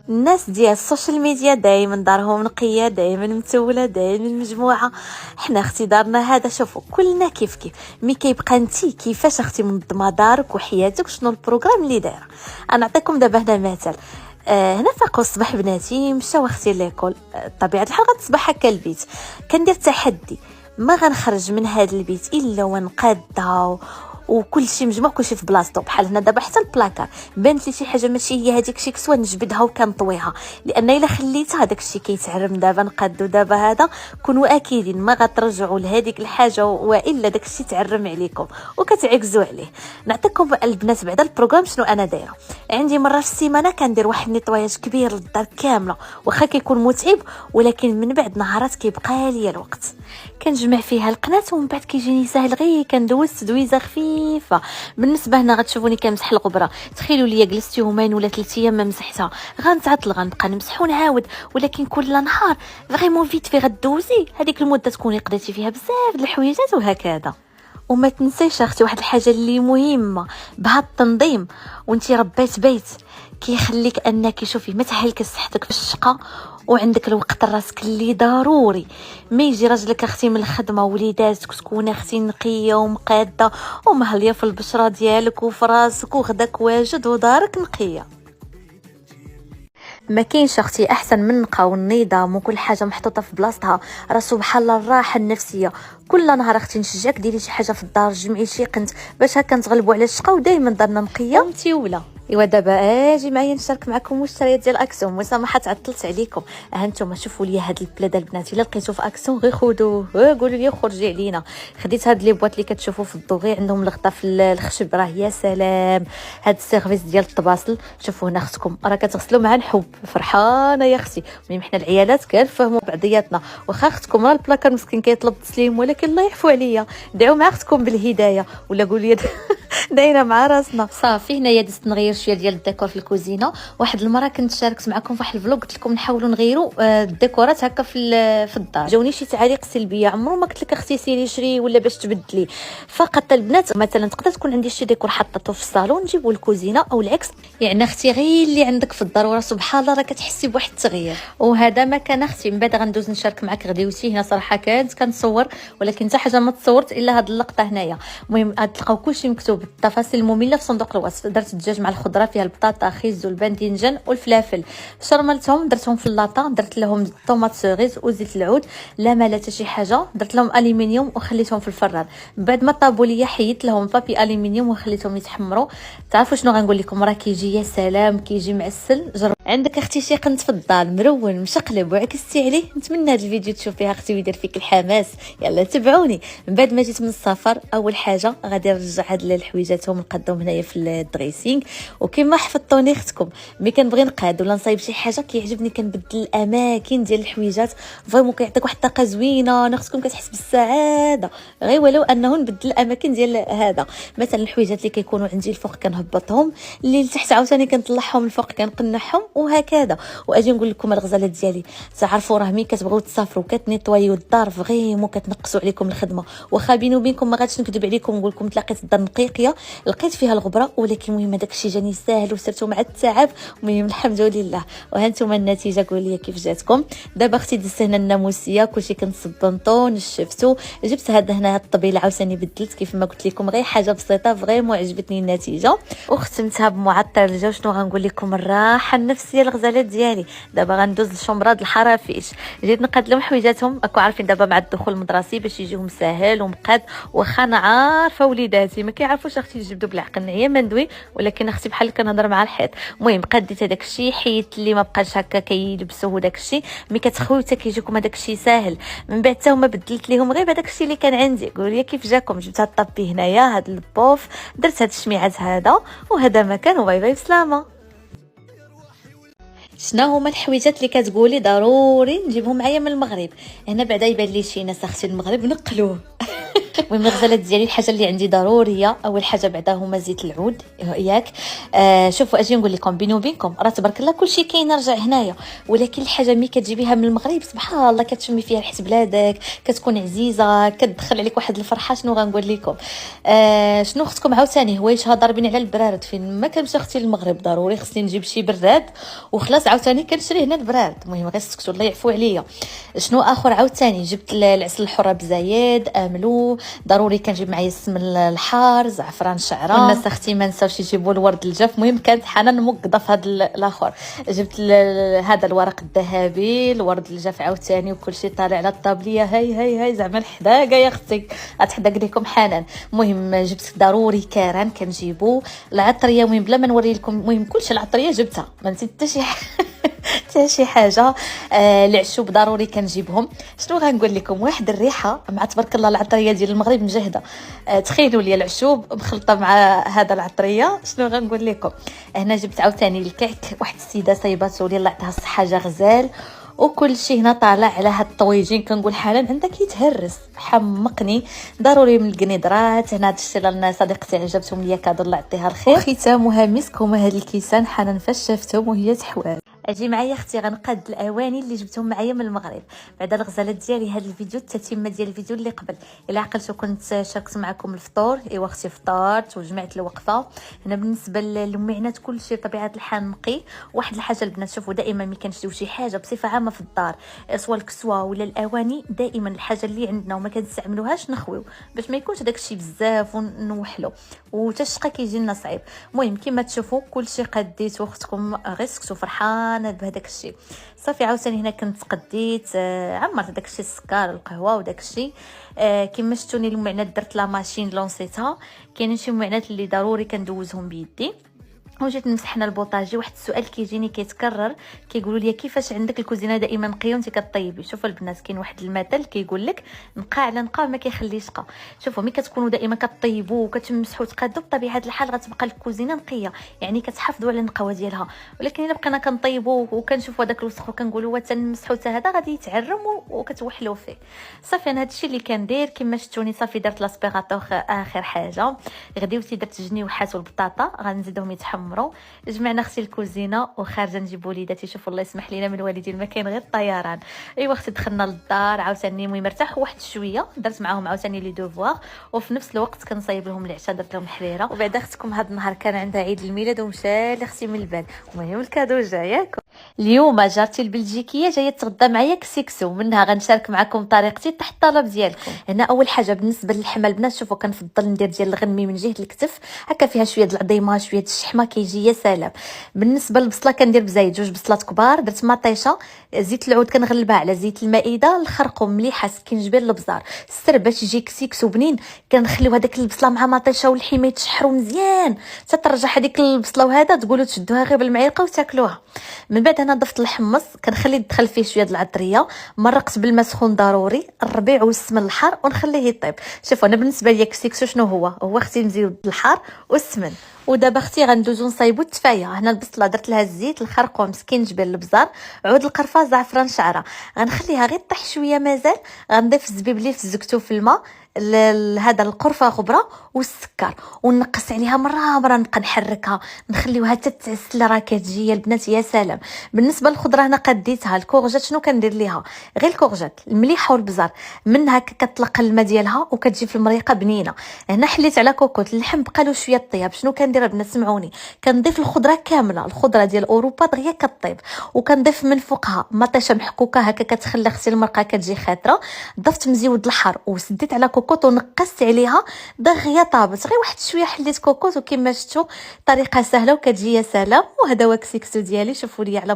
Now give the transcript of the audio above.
الناس ديال السوشيال ميديا دائما دارهم نقيه، دائما متوله، دائما مجموعه. حنا اختي دارنا هذا، شوفوا كلنا كيف مي كيبقى انت كيفاش اختي منظمه دارك وحياتك، شنو البروغرام اللي دايره. انا نعطيكم دابا هنا مثال. هنا فاقوا الصباح بناتي مشاو اختي ليكول. طبيعه الحال غتصبح هكا البيت، كندير تحدي ما غنخرج من هذا البيت الا ونقاده وكل شيء مجموع، كل شيء في بلاصتو. بحال هنا دابا حتى البلاكار بانت لي شي حاجه ماشي هي هذيك الشيء، كسوا نجبدها وكنطويها، لان الا خليتها هذاك الشيء كيتعرم. دابا نقادو دابا هذا، كونوا اكيدين ما غترجعوا لهذيك الحاجه، والا داك الشيء تعرم عليكم وكتعكزوا عليه. نعطيكم البنات بعدا البروغرام شنو انا دايره. عندي مره في السيمانه كندير واحد النيطواياج كبير للدار كامله، واخا كيكون متعب ولكن من بعد نهارات كيبقى ليا الوقت. كنجمع فيها القناه ومن بعد كيجيني ساهل، غير كندوز تدويزه خفيفه. بالنسبه هنا غتشوفوني كنمسح الغبره، تخيلوا ليا جلست يومين ولا 3 ايام ما مسحتها، غنتعطل غنبقى نمسح ونعاود. ولكن كل نهار فريمون فيت في غدوزي هذيك المده تكوني قضيتي فيها بزاف د الحويجات وهكذا. وما تنسيش اختي واحد الحاجه اللي مهمه بهذا التنظيم، وانتي ربيت بيت كيخليك انك شوفي ما تهلكش صحتك في الشقه، وعندك الوقت راسك اللي ضروري. ما يجي راجلك اختي من الخدمه وليداتك تكون اختي نقيه ومقاده ومهليه في البشره ديالك وفي راسك، وغداك واجد ودارك نقيه. ما كاينش اختي احسن من نقا والنظام وكل حاجه محطوطه في بلاصتها. راه سبحان الله الراحه النفسيه. كل نهار اختي نشجعك ديري شي حاجه في الدار، جمعي شي قنت باش هكا نتغلبوا على الشقه ودائما دارنا نقيه ومتيوله. ايوا دابا اجي معايا نشارك معكم المشتريات ديال اكسون. مسامحه تعطلت عليكم. ها انتم شوفوا لي هاد البلاده البنات، الا لقيتو في اكسون غير خذوه، قولوا لي خرجي علينا. خديت هاد لي بواط اللي كتشوفوا في الضو، غير عندهم الغطاء في الخشب، راه يا سلام. هاد السيرفيس ديال الطباصل شوفوا هنا اختكم راه كتغسلوا مع الحب، فرحانه يا اختي. المهم حنا العيالات كنفهموا بعضياتنا، واخا اختكم راه البلاكار مسكين كيطلب تسليم، ولكن الله يعفو عليا، دعوا مع اختكم بالهدايه ولا قولوا لي دايره مع راسنا. صافي هنايا دزت نغير شويه ديال الديكور في الكوزينه. واحد المره كنت شاركت معكم في واحد الفلوق، قلت لكم نحاولوا نغيروا الديكورات هكا في الدار. جاوني شي تعاليق سلبيه، عمرو ما قلت لك اختي سيري شري ولا باش تبدلي. فقط البنات مثلا تقدر تكون عندي شي ديكور حطيته في الصالون نجيبو الكوزينه او العكس، يعني اختي غير اللي عندك في الدار سبحان الله راه كتحسي بواحد التغيير. وهذا ما كان اختي. من بعد غندوز نشارك معك غديوتي. هنا صراحه كانت كنصور ولكن حتى حاجه ما تصورت الا هاد اللقطه هنايا. المهم غتلقاو كلشي مكتوب، التفاصيل الممله في صندوق الوصف. درت الدجاج مع الخضره فيها البطاطا، خيز والباذنجان والفلافل، شرملتهم درتهم في اللاطه، درت لهم الطوماط سيغيز وزيت العود، لا ما لا حتى شي حاجه. درت لهم الومنيوم وخليتهم في الفران. بعد ما طابوا ليا حيدت لهم بابي الومنيوم وخليتهم يتحمروا. تعرفوا شنو غنقول لكم، راه كيجي يا سلام، كيجي معسل. جرب عندك اختي شي قنت في الدار مرون مشقلب وعكستي عليه، نتمنى هذا الفيديو تشوفيها اختي ويدير فيك الحماس. يلا تبعوني. من بعد ما جيت من السفر اول حاجه غادي نرجع هاد الحويجاتهم نقادهم هنايا في الدريسينغ. وكما حفظتوني اختكم ملي كنبغي نقاد ولا نصايب شي حاجه كيعجبني كنبدل الاماكن ديال الحويجات، فريمون كيعطيك واحد الطاقه زوينه. انا اختكم كتحس بالسعاده غير ولو انه نبدل الاماكن ديال هذا. مثلا الحويجات اللي كيكونوا عندي الفوق كنهبطهم، اللي لتحت عاوتاني كنطلعهم الفوق كنقنعهم وهكذا. واجي نقول لكم الغزاله ديالي، تعرفوا راه ملي كتبغيو تسافروا كتنيطوايو الدار فريمون كتنقصوا عليكم الخدمه. واخا بيني وبينكم ما غاديش نكذب عليكم نقول لكم تلاقيت الدار نقيقيه لقيت فيها الغبره، ولكن المهم داك الشيء جاني ساهل وسرتو مع التعب. المهم الحمد لله. وها انتم النتيجه، قولوا لي كيف جاتكم. دابا اختي دزت هنا الناموسيه كلشي كنصبنطو نشفتو. جبت هذا هنا الطبيله عاوتاني بدلت كيف ما قلت لكم، غير حاجه بسيطه فريمون عجبتني النتيجه. وختمتها بمعطر الجو. شنو غنقول لكم، الراحه النفسيه الغزالات ديالي. دابا غندوز للشمبراد الحرافيش، جيت نقاد لهم حويجاتهم. راكم عارفين دابا مع الدخول المدرسي باش يجيهم ساهل ومقاد. واخا انا عارفه وليداتي ما كيعرفوش اختي يجبدوا بالعقل، هي ما ندوي ولكن اختي بحال كنهضر مع الحيط. المهم قديت هذاك الشيء، حيت اللي ما بقاش هكا كيلبسوه داك الشيء. ملي كتخويو حتى كيجيكم هذاك الشيء ساهل. من بعد حتى هما بدلت ليهم غير هذاك الشيء اللي كان عندي. قولوا لي كيف جاكم. جبت هاد الطابي هنايا، هاد البوف، درت هاد الشميعات هذا وهذا مكان. وباي باي بسلامه. شنو هما الحويجات اللي كتقولي ضروري نجيبهم معايا من المغرب؟ هنا بعدا يبان لي شي ناس اختي المغرب نقلوه المهم الغزالات ديالي الحاجه اللي عندي ضروريه اول حاجه بعدا هما زيت العود ياك. شوفوا اجي نقول لكم بيني وبينكم راه تبارك الله كلشي كاين رجع هنايا، ولكن الحاجه ملي كتجيبيها من المغرب سبحان الله كتشمي فيها ريحه بلادك، كتكون عزيزه، كتدخل عليك واحد الفرحه. شنو غنقول لكم شنو خصكم عاوتاني هوايتها ضاربين على البراد. فين ما كنمشي اختي للمغرب ضروري خصني نجيب شي براد وخلاص عاوتاني كنشري هنا البراد. المهم غير سكتوا الله يعفو عليا. شنو اخر عاوتاني جبت العسل الحره بزايد املو، ضروري كنجيب معايا السمن الحار، زعفران شعره، والناس اختي ما نساوش يجيبوا الورد الجاف. المهم كانت حنان موقده في هذا الاخر. جبت هذا الورق الذهبي، الورد الجاف عاوتاني، وكل شيء طالع على الطابليه. هاي زعما الحداقه يا اختي غتحداق لكم حنان. المهم جبت ضروري كران كنجيبو، العطريه المهم بلا ما نوري لكم، المهم كلشي العطريه جبتها ما نسيت حتى شي حتى شي حاجه. العشوب ضروري كنجيبهم. شنو غنقول لكم واحد الريحه مع تبارك الله العطريه ديال المغرب مجهده. تخيلوا لي العشوب مخلطه مع هذا العطريه. شنو غنقول لكم هنا جبت عاوتاني الكعك، واحد السيده صايباتو لي الله يعطيها الصحه جا غزال، وكل شيء هنا طالع على هاد الطويجين. كنقول حنان عندك يتهرس حمقني. ضروري من الكنيدرات هنا. هاد الشيء لنا صديقتي عجبتهم ليا كادو الله يعطيها الخير، ختامها مسك. هما هاد الكيسان حنان فاش شافتهم وهي تحوال. اجي معايا اختي غنقاد الاواني اللي جبتهم معايا من المغرب بعد الغزالات ديالي. هذا الفيديو التتمه ديال الفيديو اللي قبل. الا عقلتو كنت شاركت معكم الفطور. ايوا اختي فطرت وجمعت الوقفه. هنا بالنسبه للمعينات كلشي بطبيعه الحال نقي. واحد الحاجه البنات شوفوا دائما ملي كنشريو شي حاجه بصفه عامه في الدار سواء الكسوه ولا الاواني، دائما الحاجه اللي عندنا وما كنستعملوهاش نخويو باش ما يكونش داكشي بزاف ونوحلو وتا الشقه كيجي لنا صعيب. المهم كما تشوفوا كلشي قديتو اختكم غير سكتو فرحانه بهداك الشيء صافي. عاوتاني هنا كنت قديت عمرت داك الشيء السكر القهوه وداك الشيء. كما شفتوني المعينات درت لا ماشين لونسيتها. كاينين شي معينات اللي ضروري كندوزهم بيدي. وجيت نمسحنا البوطاجي. واحد السؤال كيجيني كيتكرر كيقولوا لي كيفاش عندك الكوزينه دائما نقيه وانت كطيبي. شوفوا البنات كاين واحد المثل كيقول لك نقا على نقا ما كيخليش قا. شوفوا ملي كتكونوا دائما كطيبوا وكتمسحوا وتقادوا بطبيعه الحال غتبقى الكوزينه نقيه، يعني كتحافظوا على النقاوه ديالها. ولكن الا بقينا كنطيبوا وكنشوفوا هذاك الوسخ وكنقولوا تنمسحوا حتى هذا غادي يتعرم وكتوحلوا فيه. صافي انا هادشي اللي كندير. كما شفتوني صافي درت لاسبيغاتور اخر حاجه. غديوتي درت جنيوحات والبطاطا غنزيدهم يتحمروا. جمعنا اختي الكوزينه وخارجه نجيب وليداتي. شوفوا الله يسمح لينا من الوالدين ما كاين غير الطيران. ايوا اختي دخلنا للدار عاوتاني المهم مرتاح واحد شويه. درت معاهم عاوتاني لي دوفوار وفي نفس الوقت كنصايب لهم العشاء. درت لهم حريره. وبعد اختكم هذا النهار كان عندها عيد الميلاد ومشى لاختي من البال. المهم الكادو جا ياك. اليوم جارتي البلجيكيه جايه تغدى معايا كسيكسو. منها غنشارك معكم طريقتي تحت الطلب ديالكم. هنا اول حاجه بالنسبه للحمه البنات شوفوا كنفضل ندير ديال الغنمي من جهه الكتف هكا فيها شويه د العظيمه شويه د الشحمه كيجي يا سلام. بالنسبه للبصله كندير بزايد 2 بصلات كبار. درت مطيشه زيت العود كنغلبها على زيت المائده. الخرقوم مليحه سكينجبير البزار السر باش يجي كسيكسو بنين. كنخليو هذاك البصله مع مطيشه والحمه يتشحروا مزيان حتى ترجع هذيك البصله وهذا تقولوا تشدوها غير بالمعلقه وتاكلوها. من بعد انا ضفت الحمص كنخلي يدخل فيه شويه د العطريه. مرقت بالماء سخون ضروري الربيع والسمن الحار ونخليه يطيب. شوفوا انا بالنسبه ليا كسيكسو شنو هو اختي نزيدو الحار والسمن. ودابا اختي غندوزو نصايبو التفايه. هنا البصله درت لها الزيت الخرقوم سكينجبير البزار عود القرفه زعفران شعره. غنخليها غير طيح شويه مازال. غنضيف الزبيب اللي فزكتو في الماء هذا القرفه غبره والسكر ونقص عليها مره نبقى نحركها نخليوها حتى تعسل راه كتجي يا البنات يا سلام. بالنسبه للخضره هنا قديتها الكورجات. شنو كندير ليها غير الكورجات المليحه والبزار منها كتطلق الماء ديالها وكتجي في المريقه بنينه. هنا حليت على كوكوط اللحم بقى له شويه طياب. شنو كندير البنات سمعوني كنضيف الخضره كامله الخضره ديال اوروبا دغيا كطيب وكنضيف من فوقها مطيشه محكوكه هكا كتخلي اختي المرقه كتجي خاطره. ضفت مزيود الحار وسديت على كوكوط ونقصت عليها دغيا طابت غير واحد شويه حليت كوكوط. وكما شفتوا طريقه سهله وكتجي يا سلام. وهذا هو كسيكسو ديالي. شوفوا لي على